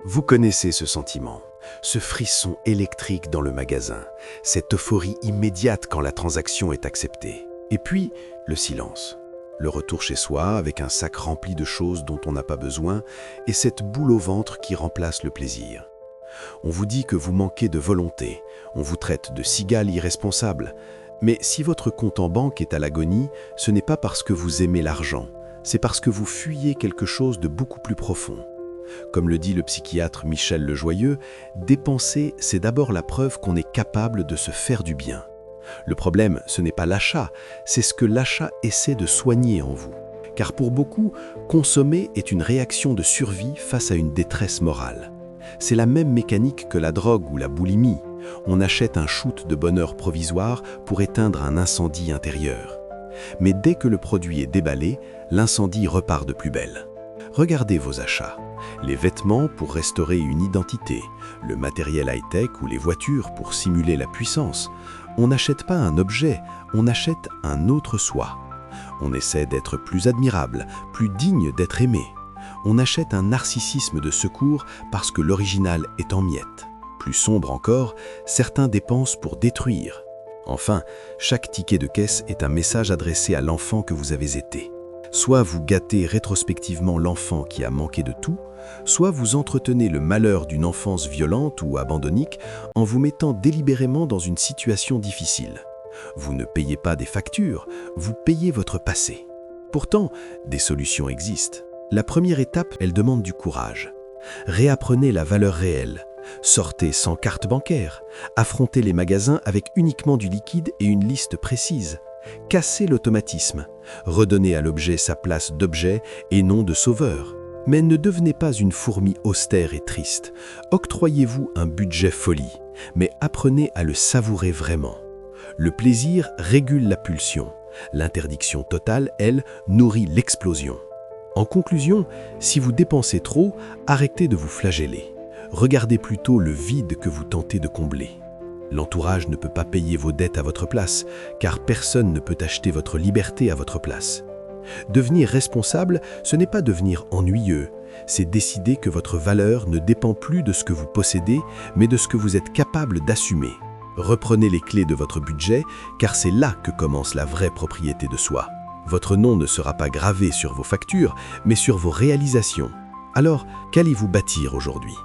Vous connaissez ce sentiment, ce frisson électrique dans le magasin, cette euphorie immédiate quand la transaction est acceptée. Et puis, le silence. Le retour chez soi avec un sac rempli de choses dont on n'a pas besoin et cette boule au ventre qui remplace le plaisir. On vous dit que vous manquez de volonté, on vous traite de cigale irresponsable. Mais si votre compte en banque est à l'agonie, ce n'est pas parce que vous aimez l'argent, c'est parce que vous fuyez quelque chose de beaucoup plus profond. Comme le dit le psychiatre Michel Lejoyeux, dépenser, c'est d'abord la preuve qu'on est capable de se faire du bien. Le problème, ce n'est pas l'achat, c'est ce que l'achat essaie de soigner en vous. Car pour beaucoup, consommer est une réaction de survie face à une détresse morale. C'est la même mécanique que la drogue ou la boulimie. On achète un shoot de bonheur provisoire pour éteindre un incendie intérieur. Mais dès que le produit est déballé, l'incendie repart de plus belle. Regardez vos achats. Les vêtements pour restaurer une identité, le matériel high-tech ou les voitures pour simuler la puissance. On n'achète pas un objet, on achète un autre soi. On essaie d'être plus admirable, plus digne d'être aimé. On achète un narcissisme de secours parce que l'original est en miettes. Plus sombre encore, certains dépensent pour détruire. Enfin, chaque ticket de caisse est un message adressé à l'enfant que vous avez été. Soit vous gâtez rétrospectivement l'enfant qui a manqué de tout, soit vous entretenez le malheur d'une enfance violente ou abandonnique en vous mettant délibérément dans une situation difficile. Vous ne payez pas des factures, vous payez votre passé. Pourtant, des solutions existent. La première étape, elle demande du courage. Réapprenez la valeur réelle. Sortez sans carte bancaire. Affrontez les magasins avec uniquement du liquide et une liste précise. Cassez l'automatisme. Redonnez à l'objet sa place d'objet et non de sauveur. Mais ne devenez pas une fourmi austère et triste. Octroyez-vous un budget folie, mais apprenez à le savourer vraiment. Le plaisir régule la pulsion. L'interdiction totale, elle, nourrit l'explosion. En conclusion, si vous dépensez trop, arrêtez de vous flageller. Regardez plutôt le vide que vous tentez de combler. L'entourage ne peut pas payer vos dettes à votre place, car personne ne peut acheter votre liberté à votre place. Devenir responsable, ce n'est pas devenir ennuyeux, c'est décider que votre valeur ne dépend plus de ce que vous possédez, mais de ce que vous êtes capable d'assumer. Reprenez les clés de votre budget, car c'est là que commence la vraie propriété de soi. Votre nom ne sera pas gravé sur vos factures, mais sur vos réalisations. Alors, qu'allez-vous bâtir aujourd'hui ?